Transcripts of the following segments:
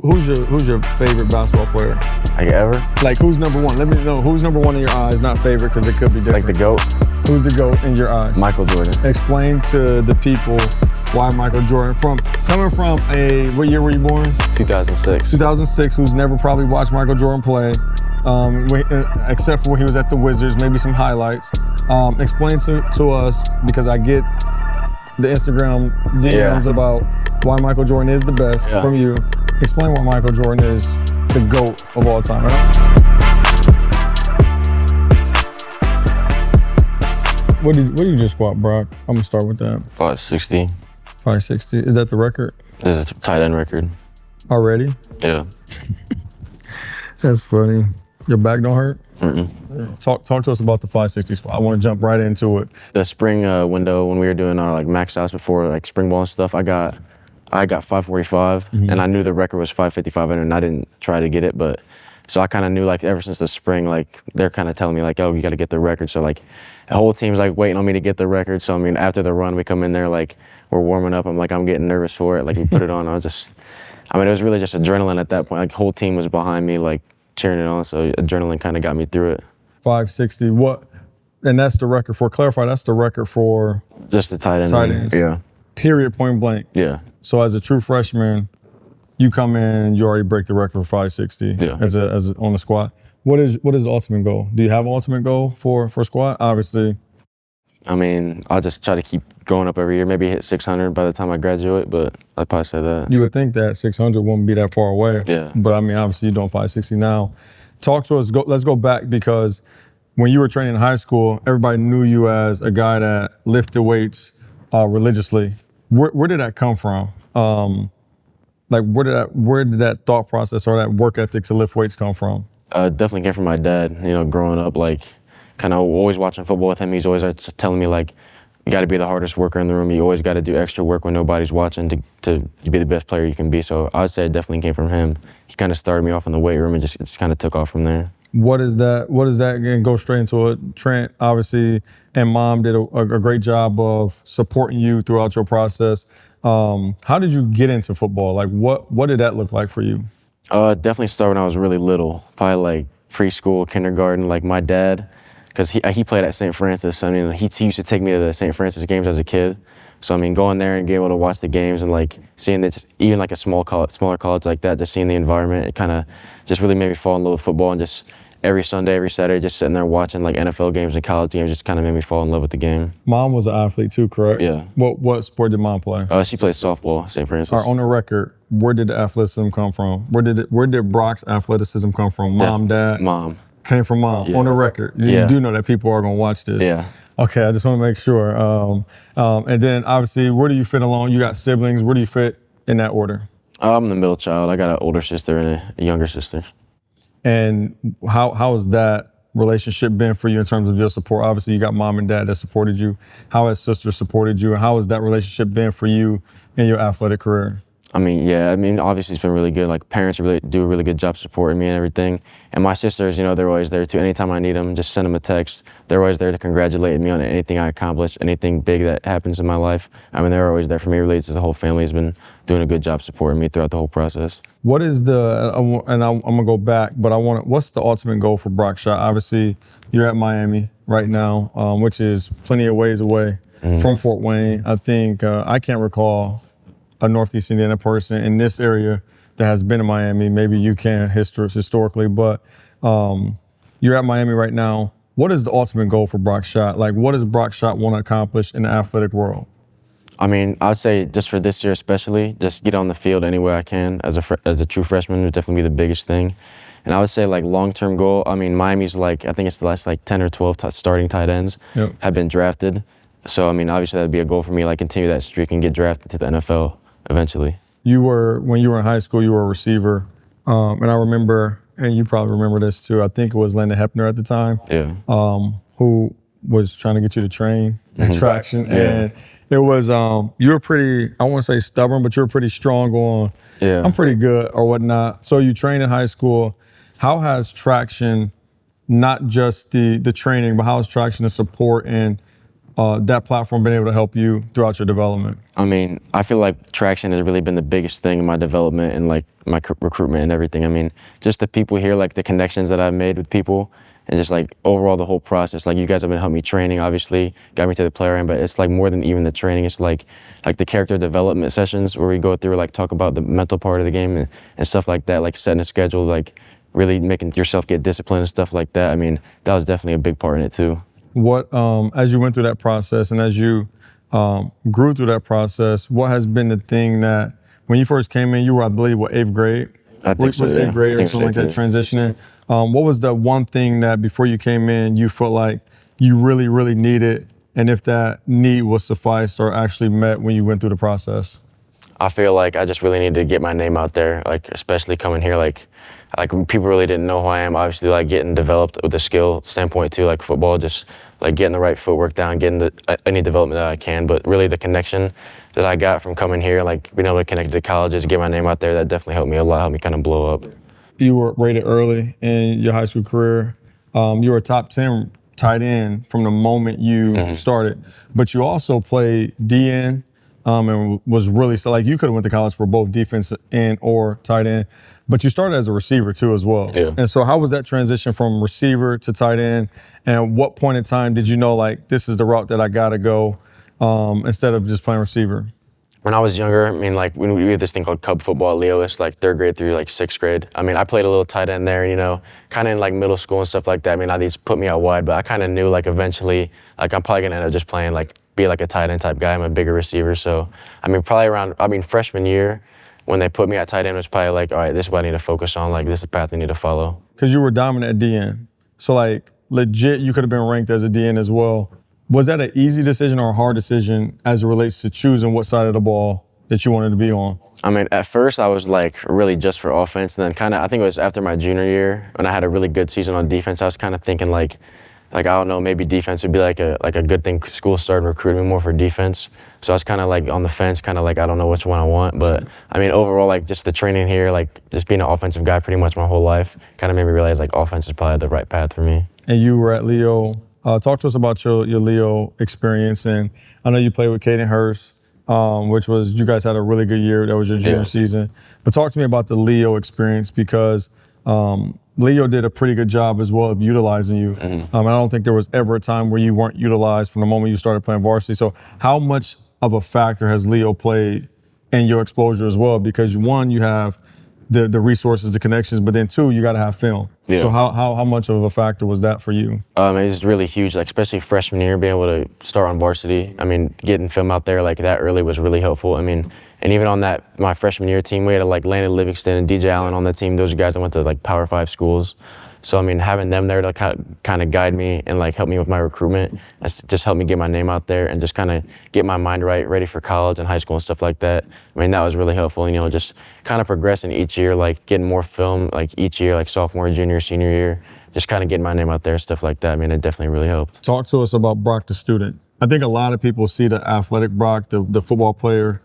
Who's your favorite basketball player? Like ever? Like who's number one? Let me know who's number one in your eyes. Not favorite because it could be different. Like the GOAT? Who's the GOAT in your eyes? Michael Jordan. Explain to the people why Michael Jordan. Coming from what year were you born? 2006. 2006. Who's never probably watched Michael Jordan play, except for when he was at the Wizards. Maybe some highlights. Explain to us, because I get the Instagram DMs about why Michael Jordan is the best from you. Explain why Michael Jordan is the GOAT of all time, right? What did you just squat, Brock? I'm gonna start with that. 560. 560. Is that the record? This is a tight end record. Already? Yeah. That's funny. Your back don't hurt? Mm-mm. Talk to us about the 560 squat. I want to jump right into it. The spring window when we were doing our max outs before spring ball and stuff, I got 545, and I knew the record was 555, and I didn't try to get it, but so I kind of knew ever since the spring, they're kind of telling me oh, you got to get the record. So the whole team's waiting on me to get the record. So I mean, after the run, we come in there we're warming up. I'm getting nervous for it. We put it on. it was really just adrenaline at that point. The whole team was behind me, cheering it on. So adrenaline kind of got me through it. 560. What? And that's the record for. Clarify. That's the record for. Just the tight end. Tight ends. Yeah. Period. Point blank. Yeah. So as a true freshman, you come in and you already break the record for 560 as on the squat. What is the ultimate goal? Do you have an ultimate goal for squat? Obviously. I mean, I'll just try to keep going up every year. Maybe hit 600 by the time I graduate, but I'd probably say that. You would think that 600 wouldn't be that far away. Yeah. But I mean, obviously you're doing 560 now. Talk to us. Let's go back, because when you were training in high school, everybody knew you as a guy that lifted weights religiously. Where did that come from? Where did that thought process or that work ethic to lift weights come from? Definitely came from my dad. Growing up, kind of always watching football with him. He's always telling me you got to be the hardest worker in the room. You always got to do extra work when nobody's watching to be the best player you can be. So I would say it definitely came from him. He kind of started me off in the weight room and just kind of took off from there. What is that? Again, go straight into it. Trent, obviously, and Mom did a great job of supporting you throughout your process. How did you get into football? What did that look like for you? Definitely started when I was really little, probably preschool, kindergarten. My dad, because he played at St. Francis. I mean, he used to take me to the St. Francis games as a kid. So I mean, going there and being able to watch the games and seeing that even a smaller college like that, just seeing the environment, it kind of just really made me fall in love with football. And just every Sunday, every Saturday, just sitting there watching NFL games and college games, just kind of made me fall in love with the game. Mom was an athlete too, correct? Yeah. What sport did Mom play? She played softball at St. Francis. All right, on the record, where did the athleticism come from? Where did Brock's athleticism come from? Mom, dad? Mom. Came from Mom. Yeah. On the record. You do know that people are going to watch this. Yeah. Okay, I just want to make sure. And then obviously, where do you fit along? You got siblings. Where do you fit in that order? I'm the middle child. I got an older sister and a younger sister. And how has that relationship been for you in terms of your support? Obviously, you got mom and dad that supported you. How has sister supported you? And how has that relationship been for you in your athletic career? Obviously it's been really good. Parents really do a really good job supporting me and everything. And my sisters, they're always there too. Anytime I need them, just send them a text. They're always there to congratulate me on anything I accomplish, anything big that happens in my life. They're always there for me. Really, the whole family has been doing a good job supporting me throughout the whole process. What is I'm gonna go back, but what's the ultimate goal for Brock Schott? Obviously, you're at Miami right now, which is plenty of ways away from Fort Wayne. I think, I can't recall a Northeast Indiana person in this area that has been in Miami. Maybe you can historically, but you're at Miami right now. What is the ultimate goal for Brock Schott? What does Brock Schott want to accomplish in the athletic world? I'd say just for this year especially, just get on the field any way I can as a true freshman would definitely be the biggest thing. And I would say long-term goal, Miami's I think it's the last 10 or 12 starting tight ends have been drafted. So obviously that'd be a goal for me, continue that streak and get drafted to the NFL eventually. When you were in high school, you were a receiver. And I remember, and you probably remember this too, I think it was Landon Hepner at the time. Yeah. Who was trying to get you to train traction. Yeah. And it was, you were pretty, I won't say stubborn, but you were pretty strong on, I'm pretty good or whatnot. So you trained in high school. How has traction, not just the training, but how has traction the support and that platform been able to help you throughout your development? I mean, I feel like traction has really been the biggest thing in my development and like my recruitment and everything. I mean, just the people here, like the connections that I've made with people, and just like overall the whole process. Like you guys have been helping me training, obviously, got me to the player end, but it's like more than even the training. It's like the character development sessions where we go through, like talk about the mental part of the game and stuff like that, like setting a schedule, like really making yourself get disciplined and stuff like that. I mean, that was definitely a big part in it too. What, as you went through that process and as you grew through that process, what has been the thing that when you first came in, you were, I believe, what, 8th grade? I think so, was yeah. 8th grade or something like that, transitioning. What was the one thing that before you came in, you felt like you really, really needed, and if that need was sufficed or actually met when you went through the process? I feel like I just really needed to get my name out there, like especially coming here, like people really didn't know who I am. Obviously, like getting developed with a skill standpoint too, like football, just like getting the right footwork down, getting any development that I can. But really, the connection that I got from coming here, like being able to connect to colleges, get my name out there, that definitely helped me a lot, helped me kind of blow up. You were rated early in your high school career. You were a top 10 tight end from the moment you started, but you also played DN. And was really, so like you could have went to college for both defense and or tight end, but you started as a receiver too as well. Yeah. And so how was that transition from receiver to tight end? And what point in time did you know like this is the route that I gotta go instead of just playing receiver? When I was younger, I mean, like when we had this thing called Cub football at Leo, it's like 3rd grade through like 6th grade. I mean, I played a little tight end there, you know, kind of in like middle school and stuff like that. I mean, they just put me out wide, but I kind of knew like eventually, like I'm probably gonna end up just playing like, be like a tight end type guy. I'm a bigger receiver. So, I mean, probably around, freshman year, when they put me at tight end, it was probably like, all right, this is what I need to focus on. Like, this is the path I need to follow. Because you were dominant at DN. So like legit, you could have been ranked as a DN as well. Was that an easy decision or a hard decision as it relates to choosing what side of the ball that you wanted to be on? I mean, at first I was like really just for offense, and then kind of, I think it was after my junior year when I had a really good season on defense, I was kind of thinking like I don't know, maybe defense would be like a good thing. School started recruiting me more for defense. So I was kind of like on the fence, kind of like I don't know which one I want. But I mean, overall, like just the training here, like just being an offensive guy pretty much my whole life, kind of made me realize like offense is probably the right path for me. And you were at Leo. Talk to us about your Leo experience. And I know you played with Caden Hurst, which was, you guys had a really good year. That was your junior season. But talk to me about the Leo experience because Leo did a pretty good job as well of utilizing you. I don't think there was ever a time where you weren't utilized from the moment you started playing varsity. So how much of a factor has Leo played in your exposure as well? Because one, you have the resources, the connections, but then two, you got to have film. Yeah. So how much of a factor was that for you? It's really huge, like especially freshman year, being able to start on varsity. I mean, getting film out there like that early was really helpful. I mean, and even on that, my freshman year team, we had like Landon Livingston and DJ Allen on the team. Those are guys that went to like Power 5 schools. So, I mean, having them there to kind of guide me and like help me with my recruitment, just helped me get my name out there and just kind of get my mind right, ready for college and high school and stuff like that. I mean, that was really helpful, you know, just kind of progressing each year, like getting more film like each year, like sophomore, junior, senior year, just kind of getting my name out there, stuff like that. I mean, it definitely really helped. Talk to us about Brock the student. I think a lot of people see the athletic Brock, the football player,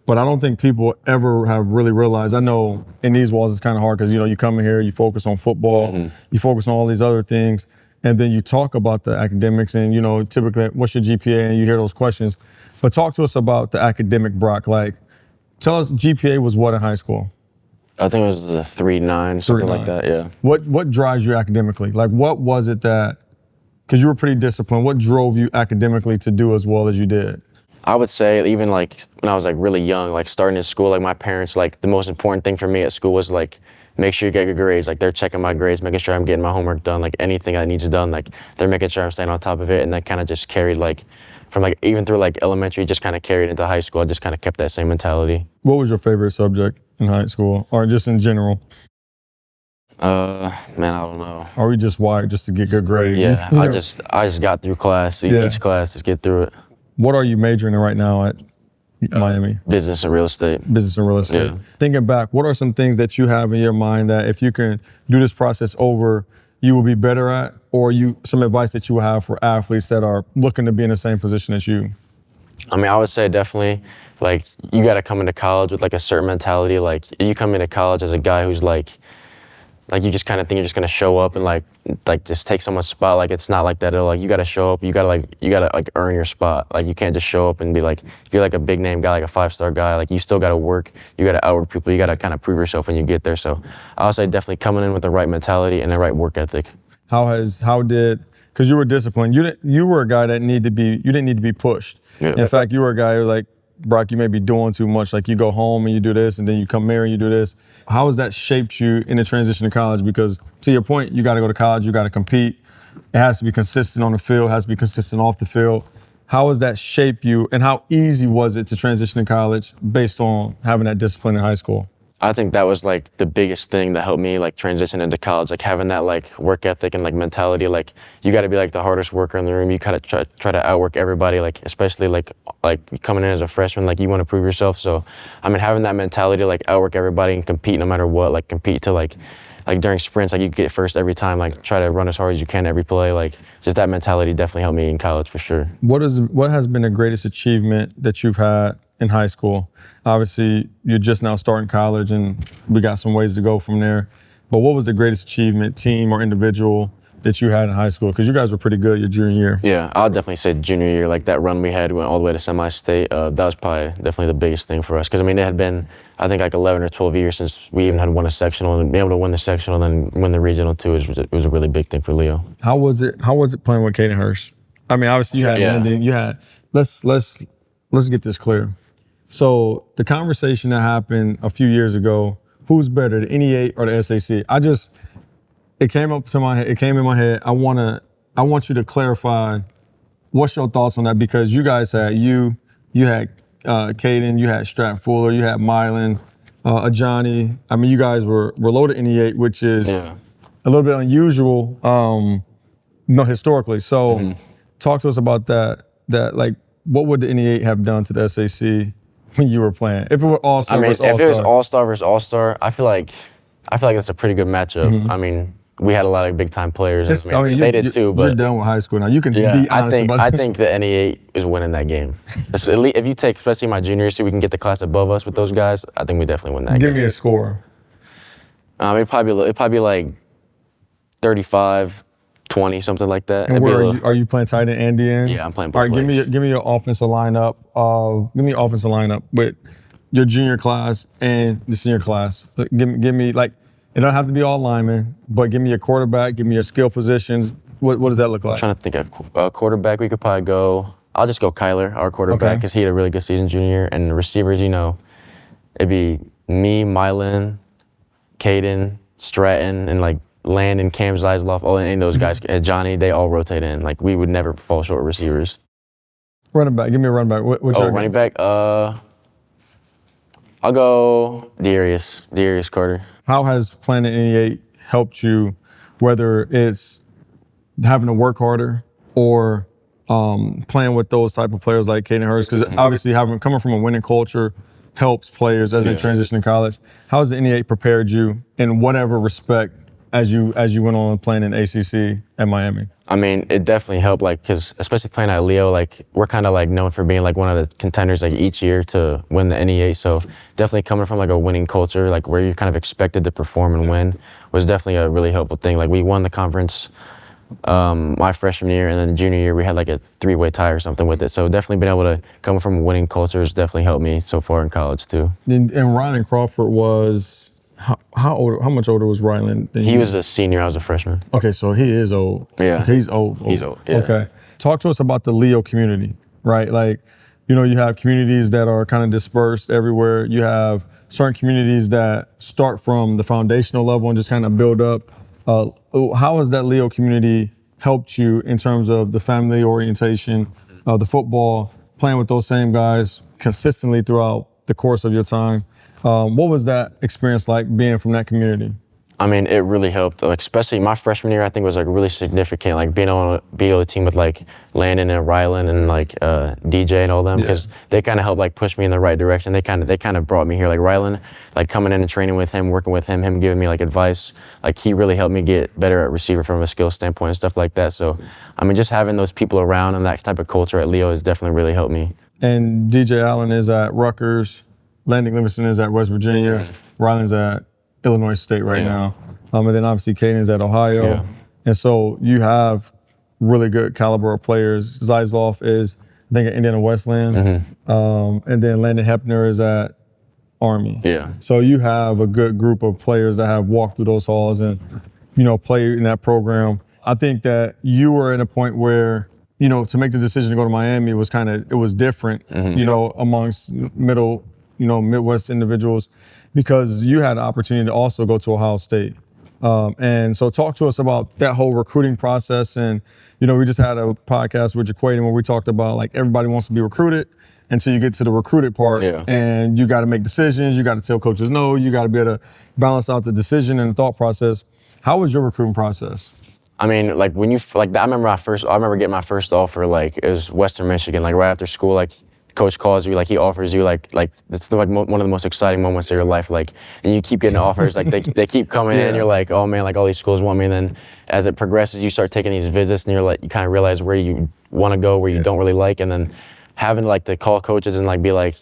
but I don't think people ever have really realized. I know in these walls it's kind of hard because, you know, you come in here, you focus on football, you focus on all these other things, and then you talk about the academics and, you know, typically what's your GPA, and you hear those questions. But talk to us about the academic Brock. Like, tell us, GPA was what in high school? I think it was a 3.9, something like that, yeah. What drives you academically? Like, what was it that, because you were pretty disciplined, what drove you academically to do as well as you did? I would say even like when I was like really young, like starting in school, like my parents, like the most important thing for me at school was like make sure you get good grades. Like they're checking my grades, making sure I'm getting my homework done, like anything that needs done, like they're making sure I'm staying on top of it. And that kind of just carried like from like even through like elementary, just kind of carried into high school. I just kind of kept that same mentality. What was your favorite subject in high school or just in general? Man, I don't know. Are we just wired just to get good grades? Yeah, I just got through class, each class, just get through it. What are you majoring in right now at Miami? Business and real estate. Business and real estate. Yeah. Thinking back, what are some things that you have in your mind that if you can do this process over, you will be better at, or some advice that you would have for athletes that are looking to be in the same position as you? I mean, I would say definitely, like, you got to come into college with like a certain mentality. Like, you come into college as a guy who's like Like you just kind of think you're just gonna show up and like just take someone's spot. Like it's not like that at all. Like you gotta show up. You gotta earn your spot. Like you can't just show up and be like, if you're like a big name guy, like a 5-star guy, like you still gotta work. You gotta outwork people. You gotta kind of prove yourself when you get there. So I would say definitely coming in with the right mentality and the right work ethic. Because you were disciplined. You were a guy that you didn't need to be pushed. Yeah. In fact, you were a guy who like, Brock, you may be doing too much. Like you go home and you do this, and then you come here and you do this. How has that shaped you in the transition to college? Because to your point, you got to go to college, you got to compete. It has to be consistent on the field, it has to be consistent off the field. How has that shaped you, and how easy was it to transition to college based on having that discipline in high school? I think that was like the biggest thing that helped me like transition into college, like having that like work ethic and like mentality. Like you got to be like the hardest worker in the room. You gotta try to outwork everybody. Like especially like coming in as a freshman, like you want to prove yourself. So I mean, having that mentality to like outwork everybody and compete no matter what. Like compete to like during sprints, like you get first every time. Like try to run as hard as you can every play. Like just that mentality definitely helped me in college for sure. What has been the greatest achievement that you've had in high school? Obviously, you're just now starting college, and we got some ways to go from there. But what was the greatest achievement, team or individual, that you had in high school? Because you guys were pretty good your junior year. Yeah, I'll definitely say junior year, like that run we had, went all the way to SemiState. That was probably definitely the biggest thing for us. Because I mean, it had been, I think, like 11 or 12 years since we even had won a sectional, and being able to win the sectional and then win the regional too, it was a really big thing for Leo. How was it playing with Caden Hurst? I mean, obviously you had Landon, you had. Let's get this clear. So the conversation that happened a few years ago, who's better, the NE8 or the SAC? It came in my head. I want you to clarify, what's your thoughts on that? Because you guys had you had Caden, you had Strat Fuller, you had Mylan, Ajani. I mean, you guys were loaded NE8, which is a little bit unusual, historically. So talk to us about that. Like, what would the NE8 have done to the SAC when you were playing? If it were All-Star versus All-Star. If it was All-Star versus All-Star, I feel like that's a pretty good matchup. I mean, we had a lot of big-time players. They did too, but you're done with high school now. You can be honest about I think the NE8 is winning that game. If you take, especially my junior year, so we can get the class above us with those guys, I think we definitely win that game. Give me a score. It'd probably be like 35-20, something like that. And are you playing tight end and DN? Yeah, I'm playing both. All right, give me your offensive lineup. Give me your offensive lineup with your junior class and the senior class. Give me like, it don't have to be all linemen, but give me a quarterback, give me your skill positions. What does that look like? I'm trying to think of a quarterback. We could probably go. I'll just go Kyler, our quarterback, because he had a really good season junior year. And the receivers, it'd be me, Mylan, Caden, Stratton, and like Landon, Cam Zeisloff, all any of those guys, and Johnny, they all rotate in. Like we would never fall short of receivers. Running back, give me a running back. What's your running back? I'll go Darius Carter. How has playing at NE8 helped you, whether it's having to work harder or playing with those type of players like Caden Hurst? Because obviously coming from a winning culture helps players as they transition to college. How has the NE8 prepared you in whatever respect as you went on playing in ACC at Miami? I mean, it definitely helped, like, because especially playing at Leo, like, we're kind of like known for being like one of the contenders like each year to win the NE8. So definitely coming from like a winning culture, like where you're kind of expected to perform and win, was definitely a really helpful thing. Like we won the conference my freshman year, and then junior year we had like a 3-way tie or something with it. So definitely being able to come from a winning culture has definitely helped me so far in college too. And Rylan Crawford was. How much older was Rylan than you? He was a senior, I was a freshman. Okay, so he is old. Yeah. Okay, he's old. He's old, yeah. Okay. Talk to us about the Leo community, right? Like, you have communities that are kind of dispersed everywhere. You have certain communities that start from the foundational level and just kind of build up. How has that Leo community helped you in terms of the family orientation, the football, playing with those same guys consistently throughout the course of your time? What was that experience like being from that community? I mean, it really helped. Like, especially my freshman year, I think was like really significant. Like being on a team with like Landon and Rylan and like DJ and all them, because they kind of helped like push me in the right direction. They kind of brought me here. Like Rylan, like coming in and training with him, working with him giving me like advice. Like he really helped me get better at receiver from a skill standpoint and stuff like that. So, I mean, just having those people around and that type of culture at Leo has definitely really helped me. And DJ Allen is at Rutgers. Landon Livingston is at West Virginia. Rylan's at Illinois State right now. and then obviously Caden's at Ohio. Yeah. And so you have really good caliber of players. Zeisloff is, I think, at Indiana Wesleyan. And then Landon Hepner is at Army. Yeah. So you have a good group of players that have walked through those halls and, play in that program. I think that you were at a point where, to make the decision to go to Miami was it was different, amongst Midwest individuals, because you had the opportunity to also go to Ohio State. And so talk to us about that whole recruiting process. And, we just had a podcast with Jaquaden where we talked about like everybody wants to be recruited until you get to the recruited part. Yeah. And you got to make decisions. You got to tell coaches no. You got to be able to balance out the decision and the thought process. How was your recruiting process? I mean, like when you I remember getting my first offer. Like it was Western Michigan. Like right after school, like coach calls you, like he offers you, like it's like one of the most exciting moments of your life. Like, and you keep getting offers, like they keep coming in. You're like, oh man, like all these schools want me. And then as it progresses, you start taking these visits, and you kind of realize where you want to go, where you don't really like, and then having like to call coaches and like be like,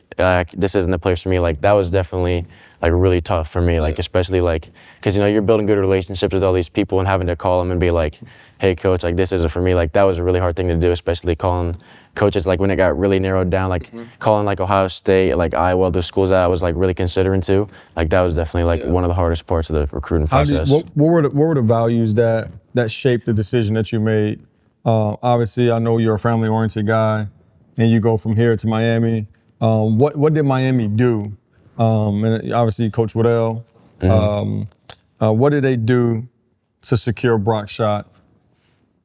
this isn't the place for me. Like that was definitely like really tough for me, like especially like because you're building good relationships with all these people and having to call them and be like, hey coach, like this isn't for me. Like that was a really hard thing to do, especially calling coaches like when it got really narrowed down, like calling like Ohio State, like Iowa, the schools that I was like really considering too. Like that was definitely like one of the hardest parts of the recruiting process. What were the values that shaped the decision that you made? Obviously, I know you're a family-oriented guy, and you go from here to Miami. What did Miami do? And obviously, Coach Waddell. What did they do to secure Brock Schott,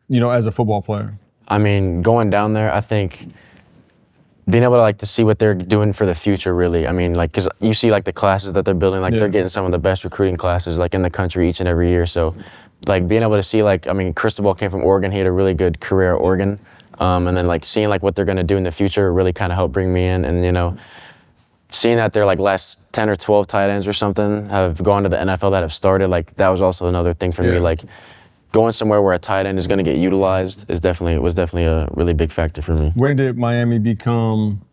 as a football player? I mean, going down there, I think being able to to see what they're doing for the future, really. I mean, because you see the classes that they're building, they're getting some of the best recruiting classes in the country each and every year. So, being able to see Cristobal came from Oregon. He had a really good career at Oregon, and then seeing what they're going to do in the future really kind of helped bring me in. And seeing that their last 10 or 12 tight ends or something have gone to the NFL that have started, that was also another thing for me. Going somewhere where a tight end is going to get utilized was definitely a really big factor for me. When did Miami become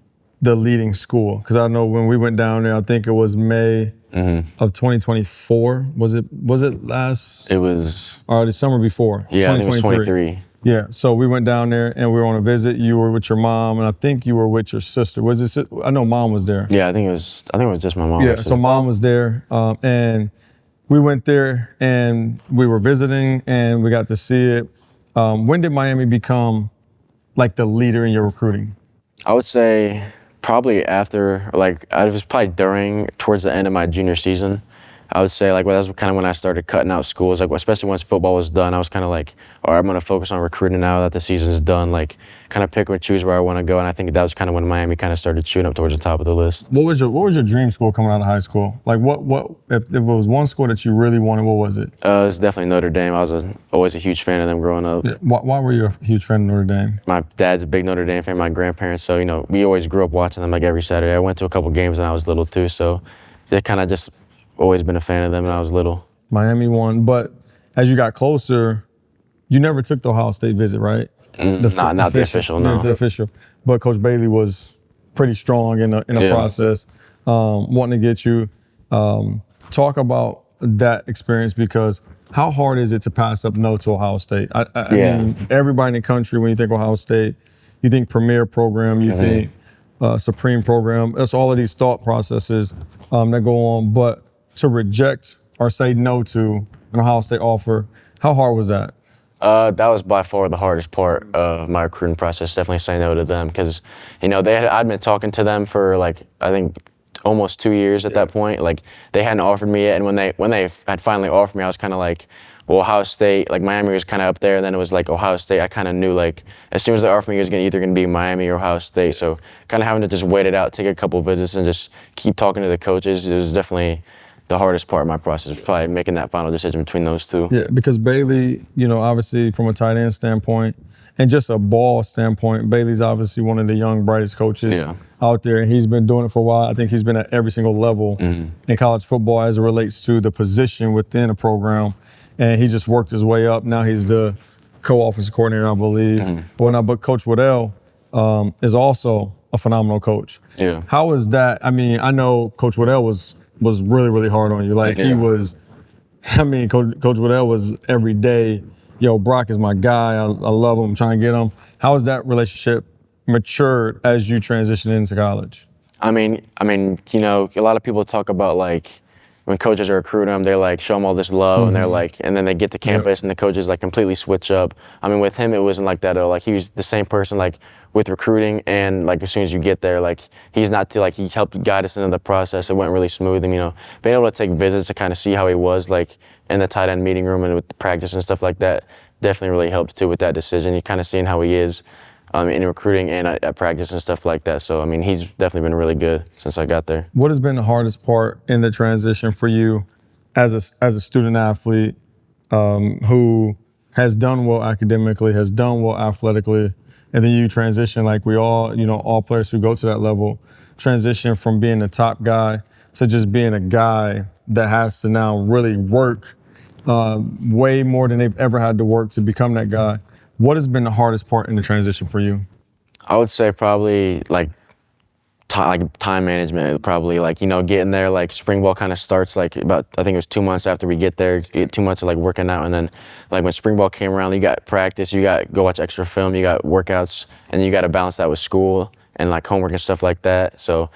the leading school? Because I know when we went down there, I think it was May of 2024. Was it last? It was. Or the summer before? Yeah, I think it was 23. Yeah, so we went down there and we were on a visit. You were with your mom, and I think you were with your sister. Was it? I know mom was there. Yeah, I think it was just my mom. Yeah, so mom was there, and we went there and we were visiting and we got to see it. When did Miami become the leader in your recruiting? I would say probably after, it was probably towards the end of my junior season. I would say that was kind of when I started cutting out schools, especially once football was done. I was kind of all right, I'm going to focus on recruiting now that the season's done, kind of pick and choose where I want to go. And I think that was kind of when Miami kind of started shooting up towards the top of the list. What was your dream school coming out of high school? What if it was one school that you really wanted, what was it? It was definitely Notre Dame. I was always a huge fan of them growing up. Yeah. Why were you a huge fan of Notre Dame? My dad's a big Notre Dame fan, my grandparents, so we always grew up watching them every Saturday. I went to a couple games when I was little too, so they kind of just always been a fan of them when I was little. Miami won, but as you got closer, you never took the Ohio State visit, right? Not the official, no. Not the official. But Coach Bailey was pretty strong in the process, wanting to get you. Talk about that experience, because how hard is it to pass up no to Ohio State? I mean, everybody in the country, when you think Ohio State, you think premier program, you think supreme program. It's all of these thought processes that go on. But to reject or say no to an Ohio State offer, how hard was that? That was by far the hardest part of my recruiting process, definitely saying no to them, because, I'd been talking to them for I think almost 2 years at that point. They hadn't offered me yet, and when they had finally offered me, I was kind of well, Ohio State, Miami was kind of up there, and then it was Ohio State. I kind of knew as soon as they offered me, it was either going to be Miami or Ohio State. So kind of having to just wait it out, take a couple visits, and just keep talking to the coaches, it was definitely the hardest part of my process, probably making that final decision between those two. Yeah, because Bailey, obviously from a tight end standpoint and just a ball standpoint, Bailey's obviously one of the young, brightest coaches out there, and he's been doing it for a while. I think he's been at every single level in college football as it relates to the position within a program, and he just worked his way up. Now he's the co-offensive coordinator, I believe. But Coach Waddell is also a phenomenal coach. Yeah. How is that? I mean, I know Coach Waddell was really, really hard on you. He was I mean, Coach Waddell was every day, yo, Brock is my guy. I love him. I'm trying to get him. How has that relationship matured as you transition into college? I mean, you know, a lot of people talk about like when coaches are recruiting them, they're like show them all this love, and they're like, and then they get to campus and the coaches like completely switch up. I mean, with him, it wasn't like that at all. Like he was the same person like with recruiting, and like as soon as you get there, like he's not to like he helped guide us into the process. It went really smooth, and you know, being able to take visits to kind of see how he was like in the tight end meeting room and with the practice and stuff like that definitely really helped too with that decision. You kind of seeing how he is. In recruiting and at practice and stuff like that. So, I mean, he's definitely been really good since I got there. What has been the hardest part in the transition for you as a student athlete who has done well academically, has done well athletically, and then you transition like we all, you know, all players who go to that level, transition from being the top guy to just being a guy that has to now really work way more than they've ever had to work to become that guy. What has been the hardest part in the transition for you? I would say probably like time management. Probably like, you know, getting there, like spring ball kind of starts like about, I think it was 2 months after we get there, get 2 months of like working out. And then like when spring ball came around, you got practice, you got go watch extra film, you got workouts, and you got to balance that with school and like homework and stuff like that. So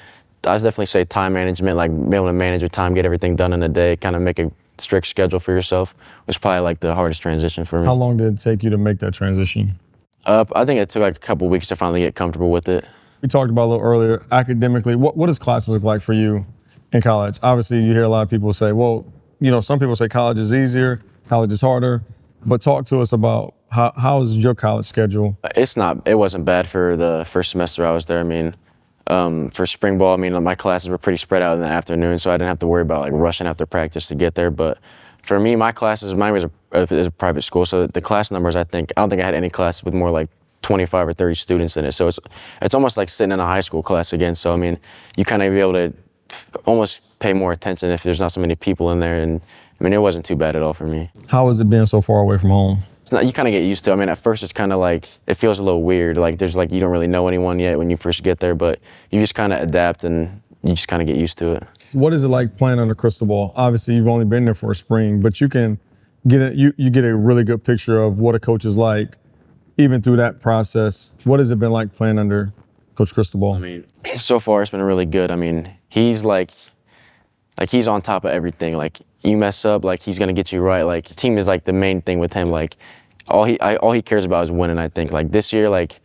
I would definitely say time management, like being able to manage your time, get everything done in a day, kind of make a strict schedule for yourself was probably like the hardest transition for me. How long did it take you to make that transition? I think it took like a couple weeks to finally get comfortable with it. We talked about a little earlier, academically, what does classes look like for you in college? Obviously, you hear a lot of people say, well, you know, some people say college is easier, college is harder, but talk to us about how is your college schedule? It wasn't bad for the first semester I was there. I mean, for spring ball, I mean, my classes were pretty spread out in the afternoon, so I didn't have to worry about like rushing after practice to get there. But for me, mine was a private school, so the class numbers, I don't think I had any class with more like 25 or 30 students in it. So it's almost like sitting in a high school class again. So I mean, you kind of be able to almost pay more attention if there's not so many people in there. And I mean, it wasn't too bad at all for me. How has it been so far away from home? You kind of get used to it. I mean, at first it's kind of like, it feels a little weird. Like there's like, you don't really know anyone yet when you first get there, but you just kind of adapt and you just kind of get used to it. What is it like playing under crystal ball? Obviously, you've only been there for a spring, but you can get you get a really good picture of what a coach is like, even through that process. What has it been like playing under Coach Cristobal? I mean, so far it's been really good. I mean, he's he's on top of everything. Like you mess up, like he's gonna get you right. Like the team is like the main thing with him. Like all he cares about is winning. I think like this year, like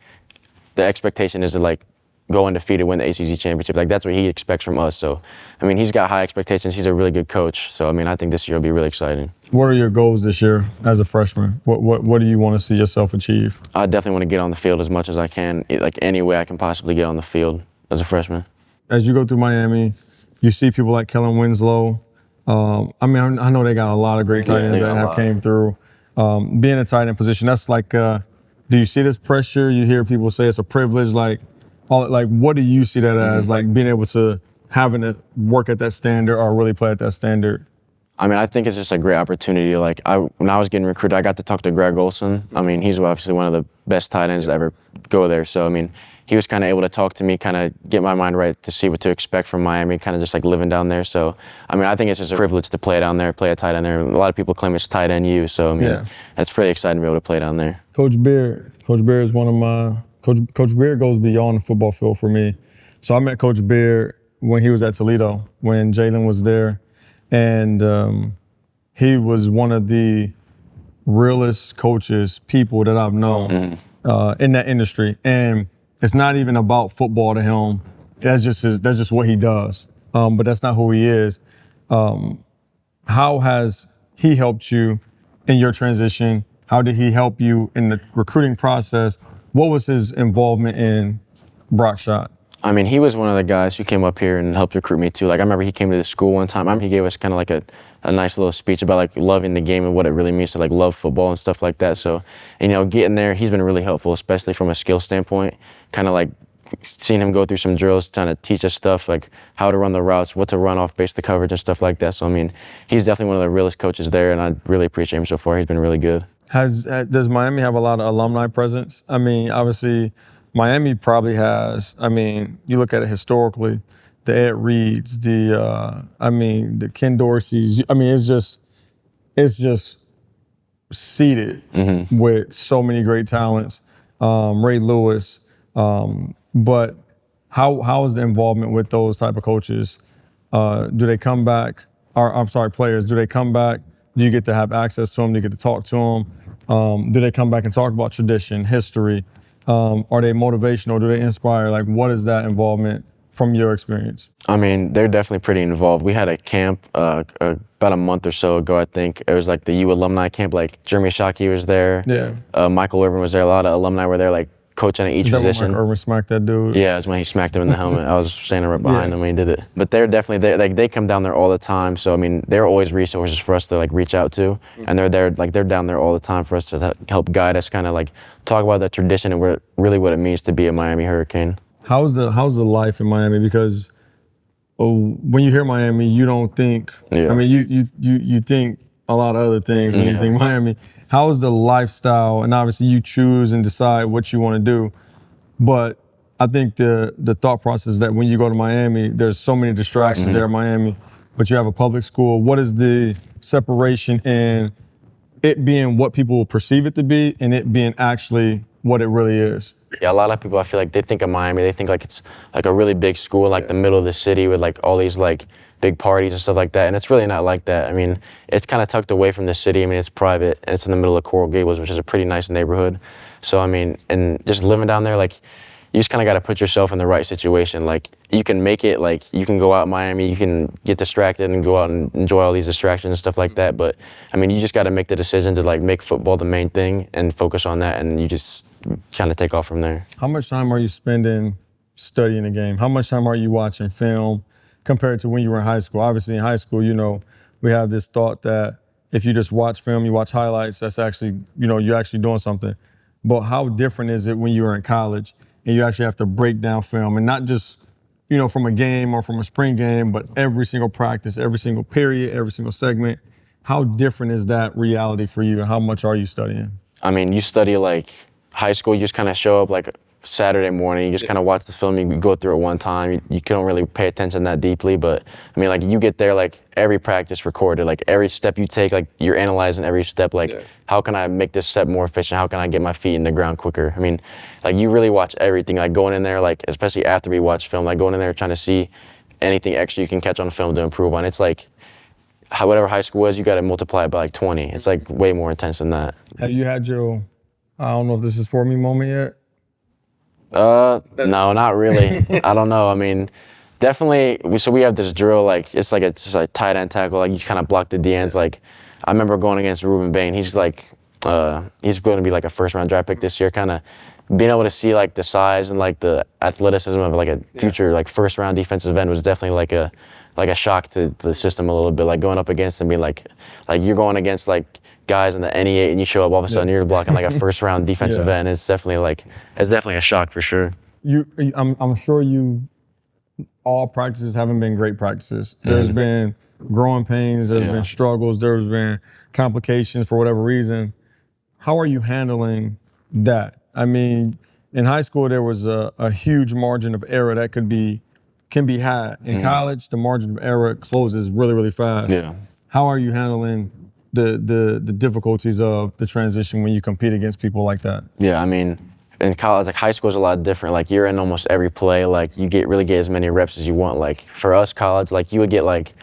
the expectation is to like go undefeated, win the ACC championship. Like that's what he expects from us. So, I mean, he's got high expectations. He's a really good coach. So, I mean, I think this year will be really exciting. What are your goals this year as a freshman? What do you want to see yourself achieve? I definitely want to get on the field as much as I can, like any way I can possibly get on the field as a freshman. As you go through Miami, you see people like Kellen Winslow. I mean, I know they got a lot of great tight ends that have came through. Being a tight end position, that's like, do you see this pressure? You hear people say it's a privilege, like what do you see that as, like being able to having to work at that standard or really play at that standard? I mean, I think it's just a great opportunity. Like when I was getting recruited, I got to talk to Greg Olson. I mean, he's obviously one of the best tight ends to ever go there. So, I mean, he was kind of able to talk to me, kind of get my mind right to see what to expect from Miami, kind of just like living down there. So, I mean, I think it's just a privilege to play down there, play a tight end there. A lot of people claim it's tight end U. So, I mean, That's pretty exciting to be able to play down there. Coach Beard is one of my, Coach Beard goes beyond the football field for me. So I met Coach Beard when he was at Toledo, when Jalen was there. And he was one of the realest people that I've known in that industry. And it's not even about football to him. That's just what he does. But that's not who he is. How has he helped you in your transition? How did he help you in the recruiting process? What was his involvement in Brock Schott? I mean, he was one of the guys who came up here and helped recruit me too. Like I remember he came to the school one time. He gave us kind of like a nice little speech about like loving the game and what it really means to like love football and stuff like that. So, you know, getting there, he's been really helpful, especially from a skill standpoint. Kind of like seeing him go through some drills, trying to teach us stuff like how to run the routes, what to run off base the coverage and stuff like that. So, I mean, he's definitely one of the realest coaches there, and I really appreciate him so far. He's been really good. Does Miami have a lot of alumni presence? I mean, obviously, Miami probably has. I mean, you look at it historically, the Ed Reeds, the Ken Dorseys. I mean, it's just it's just seated with so many great talents. Ray Lewis, but how is the involvement with those type of coaches? Do they come back? Or I'm sorry, players. Do they come back? Do you get to have access to them? Do you get to talk to them? Do they come back and talk about tradition, history? Are they motivational? Do they inspire? Like, what is that involvement from your experience? I mean, they're definitely pretty involved. We had a camp about a month or so ago, I think. It was like the U alumni camp. Like Jeremy Shockey was there. Yeah. Michael Irvin was there. A lot of alumni were there, like coaching at each position. Irvin smacked that dude? Yeah, it was when he smacked him in the helmet. I was standing right behind him when he did it. But they're definitely there. Like they come down there all the time. So I mean, they're always resources for us to like reach out to, and they're there. Like they're down there all the time for us to help guide us, kind of like talk about the tradition and what it means to be a Miami Hurricane. How's the life in Miami? Because when you hear Miami, you don't think. Yeah. I mean, you think a lot of other things when you think Miami. How is the lifestyle? And obviously, you choose and decide what you want to do. But I think the thought process that when you go to Miami, there's so many distractions there in Miami, but you have a public school. What is the separation in it being what people will perceive it to be and it being actually what it really is? Yeah, a lot of people, I feel like they think of Miami, they think like it's like a really big school, like the middle of the city with like all these like big parties and stuff like that. And it's really not like that. I mean, it's kind of tucked away from the city. I mean, it's private and it's in the middle of Coral Gables, which is a pretty nice neighborhood. So, I mean, and just living down there, like, you just kind of got to put yourself in the right situation. Like, you can make it, like, you can go out in Miami, you can get distracted and go out and enjoy all these distractions and stuff like that. But, I mean, you just got to make the decision to, like, make football the main thing and focus on that, and you just kind of take off from there. How much time are you spending studying the game? How much time are you watching film compared to when you were in high school? Obviously, in high school, you know, we have this thought that if you just watch film, you watch highlights, that's actually, you know, you're actually doing something. But how different is it when you were in college and you actually have to break down film and not just, you know, from a game or from a spring game, but every single practice, every single period, every single segment? How different is that reality for you and how much are you studying? I mean, you study like high school, you just kind of show up like Saturday morning, you just kind of watch the film, you go through it one time, you don't really pay attention that deeply, but I mean, like, you get there, like, every practice recorded, like, every step you take, like, you're analyzing every step, like, how can I make this step more efficient, how can I get my feet in the ground quicker? I mean, like, you really watch everything, like, going in there, like, especially after we watch film, like, going in there trying to see anything extra you can catch on film to improve on. It's like, whatever high school was, you got to multiply it by, like, 20. It's, like, way more intense than that. Have you had your, I don't know if this is for me moment yet? No, not really. I don't know. I mean, definitely. So we have this drill, like it's just like tight end tackle. Like you kind of block the DNs. Like I remember going against Rueben Bain. He's like, he's going to be like a first-round draft pick this year. Kind of being able to see like the size and like the athleticism of like a future like first-round defensive end was definitely like a shock to the system a little bit. Like going up against and being like you're going against like guys in the NE8 and you show up all of a sudden you're blocking like a first-round defensive end. It's definitely a shock for sure. I'm sure all practices haven't been great practices. There's been growing pains, there's been struggles, there's been complications for whatever reason. How are you handling that? I mean, in high school there was a huge margin of error that can be had. In college, the margin of error closes really, really fast. Yeah. How are you handling the difficulties of the transition when you compete against people like that? Yeah, I mean, in college, like high school is a lot different. Like you're in almost every play. Like you really get as many reps as you want. Like for us, college, like you would get like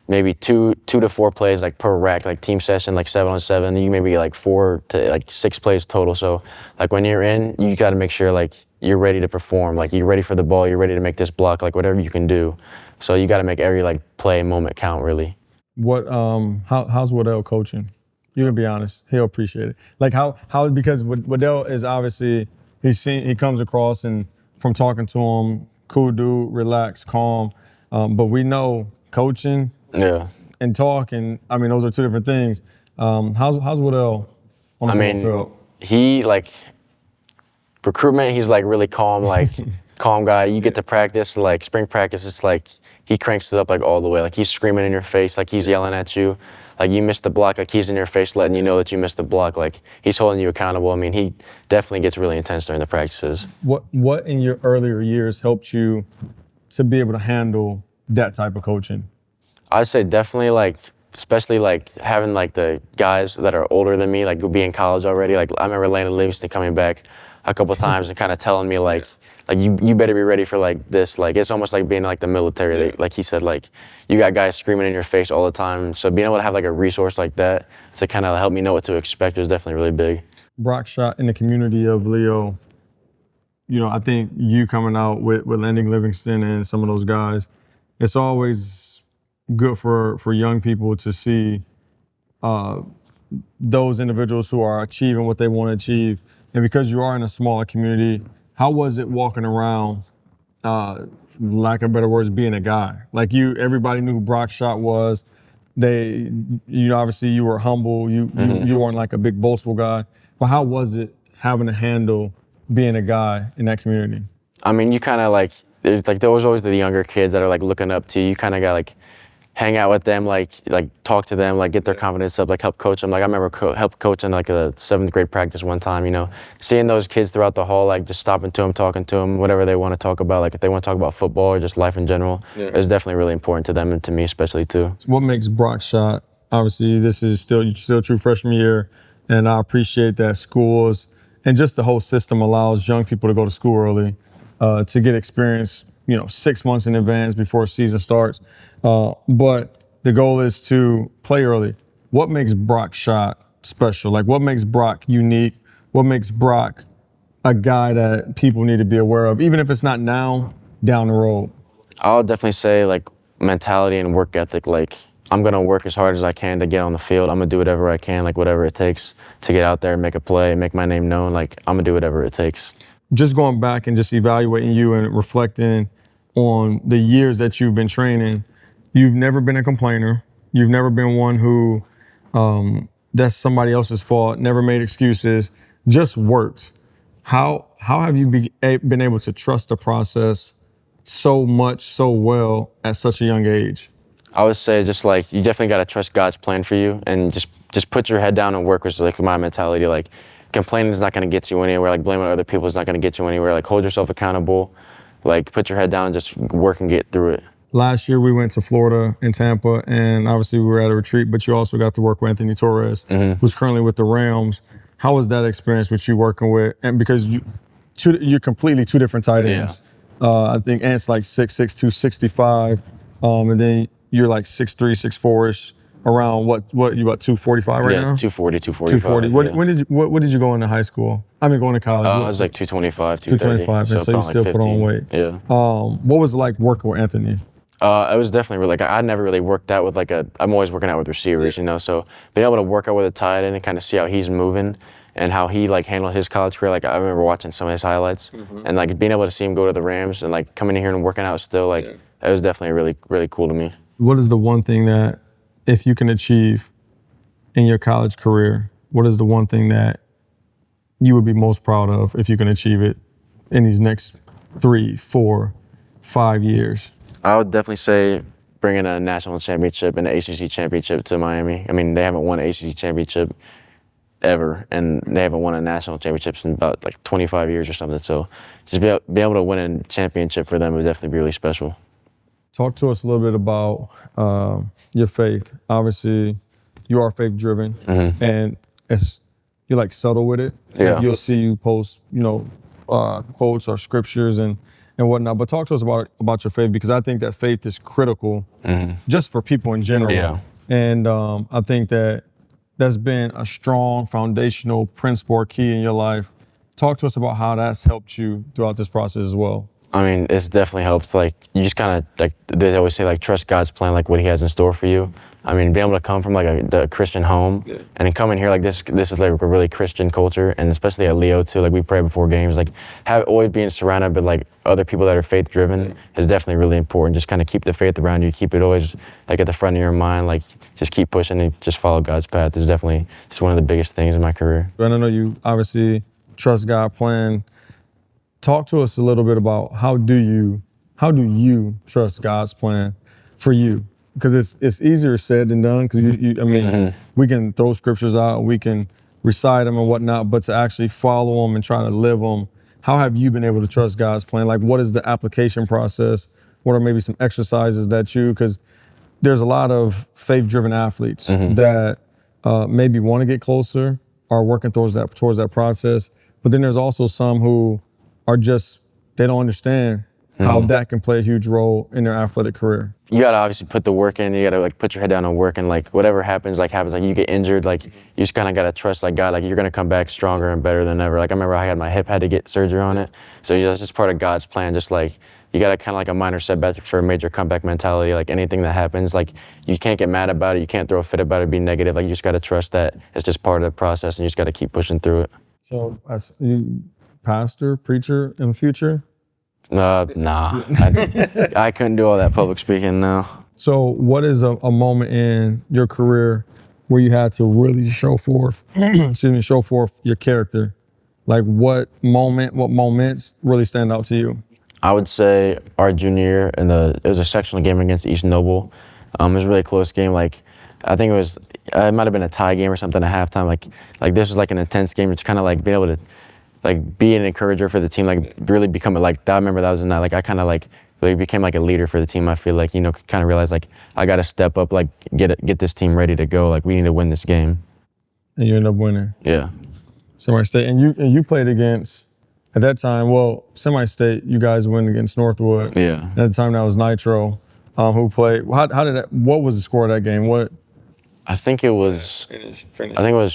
maybe two to four plays like per rack, like team session, like 7-on-7. You maybe get like 4 to like 6 plays total. So like when you're in, you got to make sure like you're ready to perform. Like you're ready for the ball. You're ready to make this block. Like whatever you can do. So you got to make every like play moment count really. How's Waddell coaching? You can be honest. He'll appreciate it. Like how because Waddell is obviously he comes across and from talking to him, cool dude, relaxed, calm. But we know coaching and talking. I mean, those are two different things. How's Waddell on the field? He like recruitment. He's like really calm, like calm guy. You get to practice, like spring practice. It's like he cranks it up like all the way. Like he's screaming in your face, like he's yelling at you. Like you missed the block, like he's in your face letting you know that you missed the block. Like he's holding you accountable. I mean, he definitely gets really intense during the practices. What in your earlier years helped you to be able to handle that type of coaching? I'd say definitely like especially like having like the guys that are older than me, like be in college already. Like I remember Landon Livingston coming back a couple times and kind of telling me like you better be ready for like this. Like it's almost like being like the military. Like he said, like you got guys screaming in your face all the time. So being able to have like a resource like that to kind of help me know what to expect was definitely really big. Brock Schott in the community of Leo, you know, I think you coming out with Landon Livingston and some of those guys, it's always good for young people to see those individuals who are achieving what they want to achieve. And because you are in a smaller community, how was it walking around, lack of better words, being a guy? Like everybody knew who Brock Schott was. Obviously you were humble. You weren't like a big boastful guy. But how was it having to handle being a guy in that community? I mean, you kind of like there was always the younger kids that are like looking up to you. You kind of got like hang out with them, like talk to them, like get their confidence up, like help coach them. Like I remember help coaching like a 7th grade practice one time, you know, seeing those kids throughout the hall, like just stopping to them, talking to them, whatever they want to talk about. Like if they want to talk about football or just life in general, it's definitely really important to them and to me especially too. What makes Brock Schott, obviously this is still true freshman year, and I appreciate that schools and just the whole system allows young people to go to school early, to get experience, 6 months in advance before season starts. But the goal is to play early. What makes Brock Schott special? Like what makes Brock unique? What makes Brock a guy that people need to be aware of, even if it's not now, down the road? I'll definitely say like mentality and work ethic. Like I'm gonna work as hard as I can to get on the field. I'm gonna do whatever I can, like whatever it takes to get out there and make a play, make my name known. Like I'm gonna do whatever it takes. Just going back and just evaluating you and reflecting on the years that you've been training, you've never been a complainer. You've never been one who that's somebody else's fault, never made excuses, just worked. How have you been able to trust the process so much, so well at such a young age? I would say just like you definitely got to trust God's plan for you and just put your head down and work, which is like my mentality. Like complaining is not going to get you anywhere. Like blaming other people is not going to get you anywhere. Like hold yourself accountable. Like put your head down and just work and get through it. Last year we went to Florida and Tampa, and obviously we were at a retreat, but you also got to work with Anthony Torres, who's currently with the Rams. How was that experience with you working with, and because you're completely two different tight ends. I think Ant's like 6'6", 265, and then you're like 6'3", 6'4"-ish. Around what you about 245 right now? 240, 245. 240. What did you go into high school? I mean, going to college. I was like 225, 230. 225, so you still like put on weight. Yeah. What was it like working with Anthony? It was definitely really, like I never really worked out with I'm always working out with receivers, so being able to work out with a tight end and kind of see how he's moving and how he like handled his college career. Like I remember watching some of his highlights and like being able to see him go to the Rams and like coming in here and working out still, like it was definitely really, really cool to me. What is the one thing that, if you can achieve in your college career, what is the one thing that you would be most proud of if you can achieve it in these next 3, 4, 5 years? I would definitely say bringing a national championship and an ACC championship to Miami. I mean, they haven't won an ACC championship ever, and they haven't won a national championship in about like 25 years or something. So just be able to win a championship for them would definitely be really special. Talk to us a little bit about your faith. Obviously, you are faith-driven, and you're like subtle with it. Yeah. Like, you'll see you post, quotes or scriptures and whatnot. But talk to us about your faith, because I think that faith is critical just for people in general. Yeah. And I think that's been a strong foundational principle or key in your life. Talk to us about how that's helped you throughout this process as well. I mean, it's definitely helped. Like, you just kind of, like, they always say, like, trust God's plan, like, what he has in store for you. I mean, being able to come from, like, the Christian home and then come in here, like, this is, like, a really Christian culture, and especially at Leo, too. Like, we pray before games. Like, always being surrounded by, like, other people that are faith-driven is definitely really important. Just kind of keep the faith around you. Keep it always, like, at the front of your mind. Like, just keep pushing and just follow God's path. It's definitely just one of the biggest things in my career. And I know you obviously trust God's plan. Talk to us a little bit about how do you trust God's plan for you? Because it's easier said than done. Because we can throw scriptures out, we can recite them and whatnot, but to actually follow them and try to live them, how have you been able to trust God's plan? Like, what is the application process? What are maybe some exercises that because there's a lot of faith-driven athletes that maybe want to get closer, are working towards that process. But then there's also some who are just, they don't understand how that can play a huge role in their athletic career. You gotta obviously put the work in. You gotta like put your head down and work, and like whatever happens, like you get injured, like you just kind of gotta trust like God, like you're gonna come back stronger and better than ever. Like I remember I had my hip, had to get surgery on it, so that's just part of God's plan. Just like you gotta kind of like a minor setback for a major comeback mentality. Like anything that happens, like you can't get mad about it, you can't throw a fit about it, be negative. Like you just gotta trust that it's just part of the process, and you just gotta keep pushing through it. So, as you pastor, preacher in the future? Nah, I couldn't do all that public speaking now. So what is a moment in your career where you had to really show forth, show forth your character? Like what moments really stand out to you? I would say our junior year, it was a sectional game against East Noble. It was a really close game. Like I think it might have been a tie game or something at halftime. Like this was like an intense game. It's kind of like being able to like be an encourager for the team, like really become like that. I remember that was the night, like I kind of like really became like a leader for the team. I feel like, you know, kind of realized like I got to step up, like get this team ready to go. Like we need to win this game. And you end up winning. Yeah. SemiState, and you played against, at that time, well, SemiState, you guys went against Northwood. Yeah. And at the time that was Nitro, who played. What was the score of that game? I think it was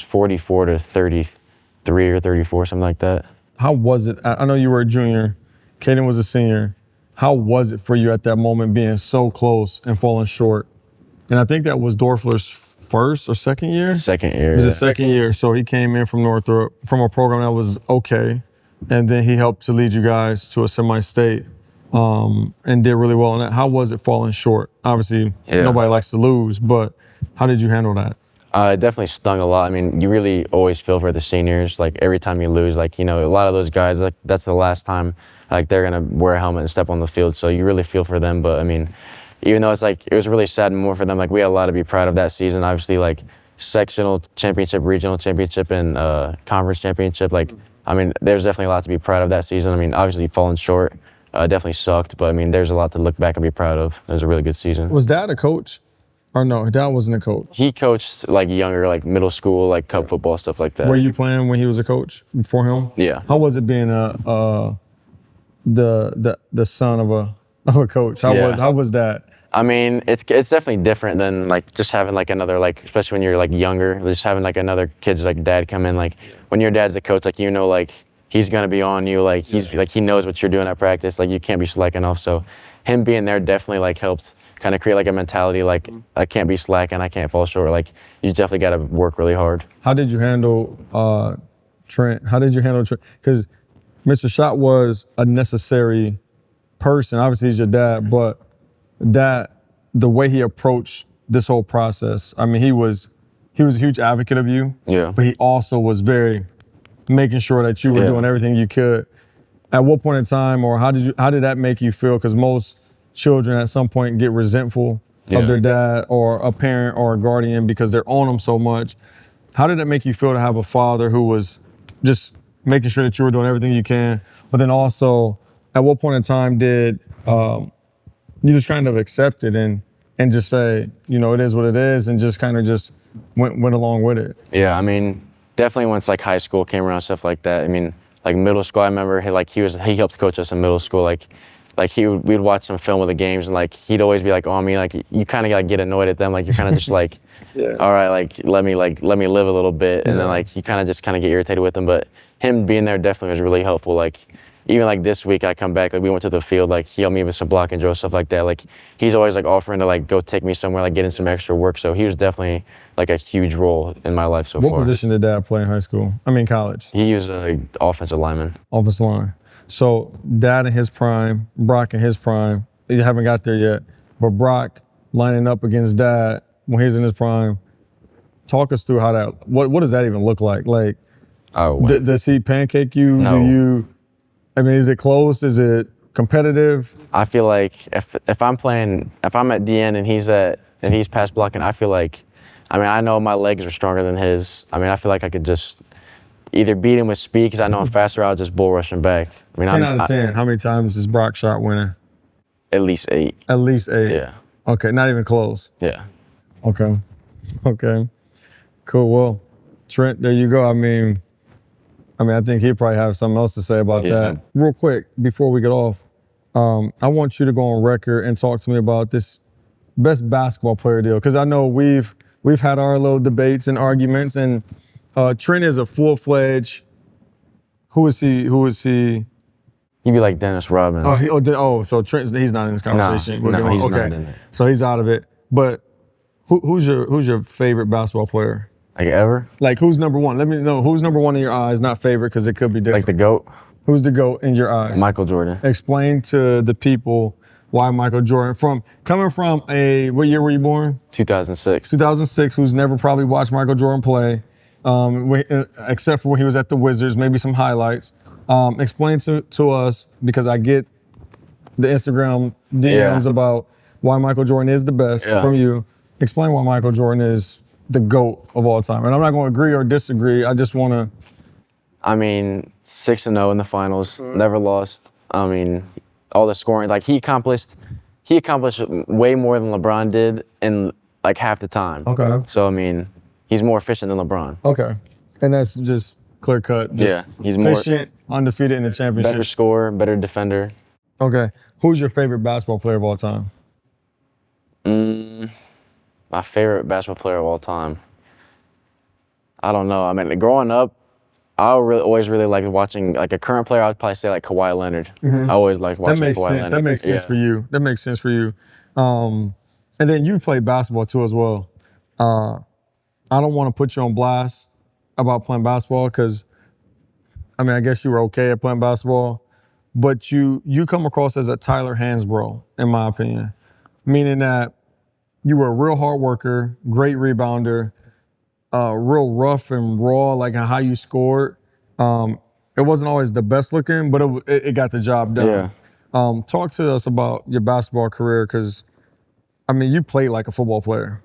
44 to 33 or 34, something like that. How was it? I know you were a junior, Caden was a senior. How was it for you at that moment being so close and falling short? And I think that was Dorfler's first or second year? Second year. It was his second year. So he came in from Northrop, from a program that was okay. And then he helped to lead you guys to a semi-state and did really well in that. How was it falling short? Obviously, nobody likes to lose, but how did you handle that? It definitely stung a lot. I mean, you really always feel for the seniors. Like every time you lose, like, you know, a lot of those guys, like that's the last time like they're gonna wear a helmet and step on the field. So you really feel for them. But I mean, even though it's like, it was really sad and more for them, like we had a lot to be proud of that season. Obviously, like sectional championship, regional championship, and conference championship. Like, I mean, there's definitely a lot to be proud of that season. I mean, obviously falling short definitely sucked, but I mean, there's a lot to look back and be proud of. It was a really good season. Was Dad a coach? Or no, Dad wasn't a coach. He coached like younger, like middle school, like cup football, stuff like that. Were you playing when he was a coach before him? Yeah. How was it being the son of a coach? How was that? I mean, it's definitely different than like just having like another, like, especially when you're like younger, just having like another kid's like dad come in. Like when your dad's the coach, like, you know, like he's gonna be on you, like he's like, he knows what you're doing at practice, like you can't be slacking off. So him being there definitely like helped kind of create like a mentality, like I can't be slacking, I can't fall short. Like you definitely got to work really hard. How did you handle Trent? How did you handle Trent? Because Mr. Schott was a necessary person. Obviously, he's your dad, but the way he approached this whole process, I mean, he was a huge advocate of you. Yeah. But he also was very making sure that you were doing everything you could. At what point in time, or how did that make you feel? Because most children at some point get resentful of their dad or a parent or a guardian because they're on them so much. How did it make you feel to have a father who was just making sure that you were doing everything you can, but then also at what point in time did you just kind of accept it and just say, you know, it is what it is, and just kind of just went along with it? Yeah, I mean, definitely once like high school came around, stuff like that. I mean, like middle school, I remember he helped coach us in middle school. Like we'd watch some film of the games, and like he'd always be like on me, like you kind of like get annoyed at them, like you're kind of just like, all right, like let me live a little bit, and then like you kind of get irritated with them. But him being there definitely was really helpful. Like even like this week I come back, like we went to the field, like he helped me with some block and drill, stuff like that. Like he's always like offering to like go take me somewhere, like getting some extra work. So he was definitely like a huge role in my life so far. What position did Dad play in high school? I mean college. He was an offensive lineman. Offensive line. So Dad in his prime, Brock in his prime. You haven't got there yet, but Brock lining up against Dad when he's in his prime. Talk us through how that. What does that even look like? Like, does he pancake you? No. I mean, is it close? Is it competitive? I feel like if I'm at the end and he's pass blocking, I feel like, I mean, I know my legs are stronger than his. I mean, I feel like I could just either beat him with speed because I know I'm faster, I'll just bull rush him back. I mean, 10 out of 10. How many times is Brock Schott winning? At least 8. At least 8. Yeah. Okay, not even close. Yeah. Okay. Okay. Cool. Well, Trent, there you go. I mean, I think he'd probably have something else to say about that. Real quick, before we get off, I want you to go on record and talk to me about this best basketball player deal, because I know we've had our little debates and arguments, and Trent is a full-fledged. Who is he? He'd be like Dennis Rodman. So he's not in this conversation. No, he's not in it. So he's out of it. But who's your favorite basketball player? Like ever? Like, who's number one? Let me know who's number one in your eyes, not favorite, because it could be different. Like the GOAT? Who's the GOAT in your eyes? Michael Jordan. Explain to the people why Michael Jordan. Coming from what year were you born? 2006. 2006, who's never probably watched Michael Jordan play, except for when he was at the Wizards, maybe some highlights. Explain to us, because I get the Instagram DMs about why Michael Jordan is the best from you. Explain why Michael Jordan is the GOAT of all time. And I'm not going to agree or disagree. I just want to. 6-0 in the finals, never lost. All the scoring, like he accomplished way more than LeBron did in like half the time. Okay. So he's more efficient than LeBron. Okay. And that's just clear cut. He's efficient, more undefeated in the championship. Better scorer, better defender. Okay. Who's your favorite basketball player of all time? My favorite basketball player of all time. I don't know. Growing up, I always really liked watching, like a current player, I would probably say like Kawhi Leonard. I always liked watching Kawhi Leonard. That makes sense for you. That makes sense for you. And then you play basketball too as well. I don't want to put you on blast about playing basketball, because, I guess you were okay at playing basketball, but you come across as a Tyler Hansbrough, in my opinion. Meaning that you were a real hard worker, great rebounder, real rough and raw, like how you scored. It wasn't always the best looking, but it got the job done. Yeah. Talk to us about your basketball career, because, you played like a football player.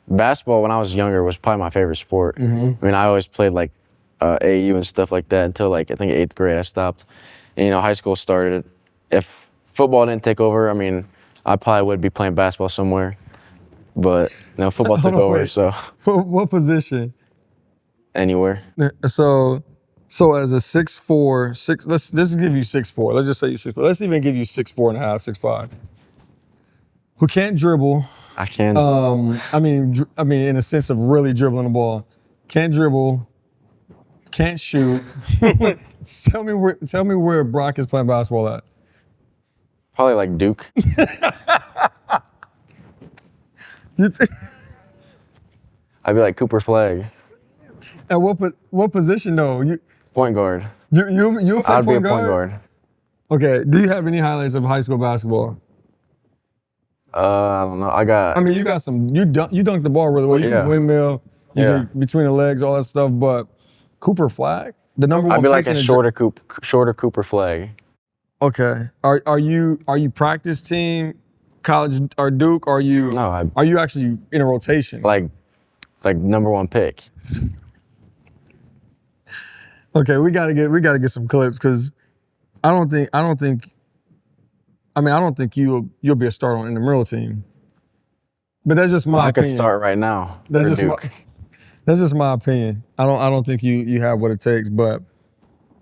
Basketball when I was younger was probably my favorite sport. I always played like AAU and stuff like that until like I think 8th grade I stopped. And, high school started. If football didn't take over, I probably would be playing basketball somewhere. But football took over, so. What position? Anywhere. So as a 6'4", let's give you 6'4". Let's just say you 6'4". Let's even give you 6'4 and a half, 6'5". Who can't dribble. I can. In a sense of really dribbling the ball. Can't dribble. Can't shoot. Tell me where Brock is playing basketball at. Probably like Duke. I'd be like Cooper Flag. And what position though? Point guard. You play I'd be a point guard? Okay. Do you have any highlights of high school basketball? I don't know. I got. You got some. You dunk the ball really well. You can windmill. Between the legs, all that stuff. But Cooper Flag, the number one. I'd be like a shorter Cooper Flag. Okay. Are you practice team, college or Duke? Are you? No. Are you actually in a rotation? Like number one pick. Okay, we gotta get some clips, because I don't think you'll be a starter on the intramural team. But that's just my opinion. I could start right now. That's just my opinion. I don't think you have what it takes. But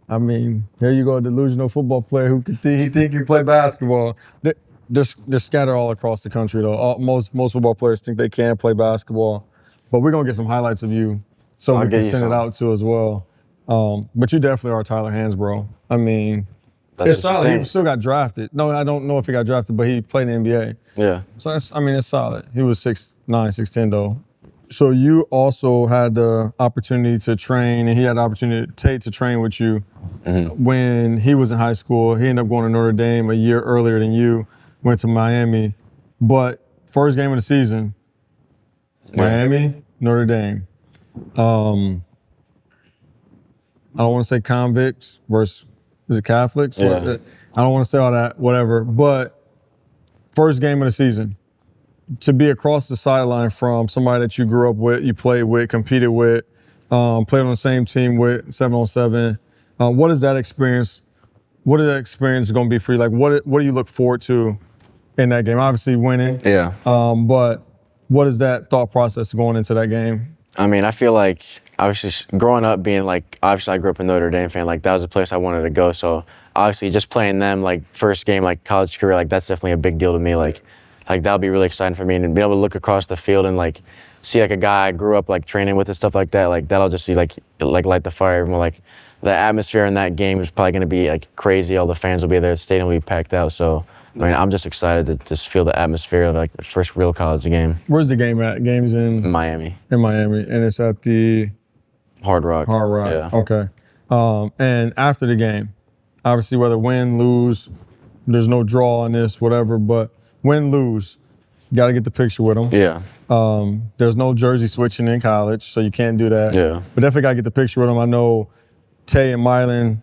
here you go, a delusional football player who he think he play basketball. They're scattered all across the country though. Most football players think they can play basketball. But we're gonna get some highlights of you, so we can send it out to as well. But you definitely are Tyler Hansbrough. It's solid. He still got drafted. No, I don't know if he got drafted, but he played in the NBA. Yeah. So it's solid. He was 6'9", 6'10" though. So you also had the opportunity to train, and he had the opportunity to train with you when he was in high school. He ended up going to Notre Dame a year earlier than you, went to Miami. But first game of the season, Miami, Notre Dame. I don't want to say convicts versus, is it Catholics? Yeah. I don't want to say all that, whatever. But first game of the season, to be across the sideline from somebody that you grew up with, you played with, competed with, played on the same team with, 7-on-7. What is that experience? What is that experience going to be for you? Like, what do you look forward to in that game. Obviously winning. Yeah. But what is that thought process going into that game? I mean, I feel like obviously growing up being like, obviously I grew up a Notre Dame fan, like that was the place I wanted to go. So obviously just playing them like first game, like college career, like that's definitely a big deal to me. Like that'll be really exciting for me, and being able to look across the field and like see like a guy I grew up like training with and stuff like that, like that'll just see like light the fire. Everyone, like the atmosphere in that game is probably gonna be like crazy. All the fans will be there, the stadium will be packed out. So I mean, I'm just excited to just feel the atmosphere of like the first real college game. Where's the game at? Game's in Miami. In Miami, and it's at the Hard Rock. Hard Rock. Yeah. Okay. And after the game, obviously whether win, lose, there's no draw on this, whatever. But win, lose, you got to get the picture with them. Yeah. There's no jersey switching in college, so you can't do that. Yeah. But definitely got to get the picture with them. I know Tay and Mylan,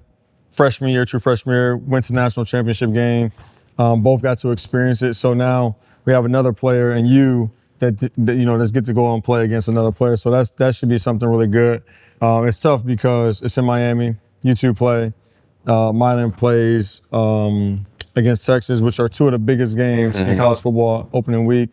true freshman year, went to national championship game. Both got to experience it. So now we have another player and you that you know, that's get to go and play against another player. So that should be something really good. It's tough because it's in Miami. You two play. Mylan plays against Texas, which are two of the biggest games in college football opening week,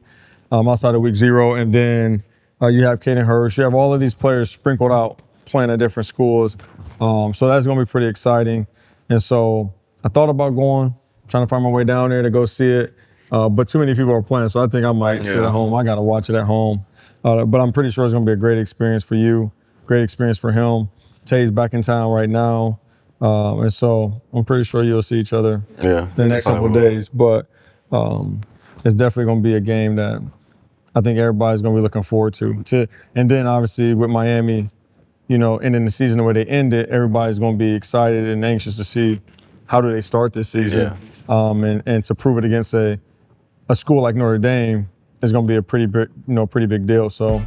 outside of week 0. And then you have Caden Hurst. You have all of these players sprinkled out playing at different schools. So that's going to be pretty exciting. And so I thought about going, trying to find my way down there to go see it. But too many people are playing, so I think I might sit at home. I got to watch it at home. But I'm pretty sure it's going to be a great experience for you, great experience for him. Tay's back in town right now. And so I'm pretty sure you'll see each other the next couple of days. But it's definitely going to be a game that I think everybody's going to be looking forward to. And then obviously with Miami, you know, ending the season the way they ended, everybody's going to be excited and anxious to see how do they start this season. And to prove it against a school like Notre Dame is going to be a pretty big deal. So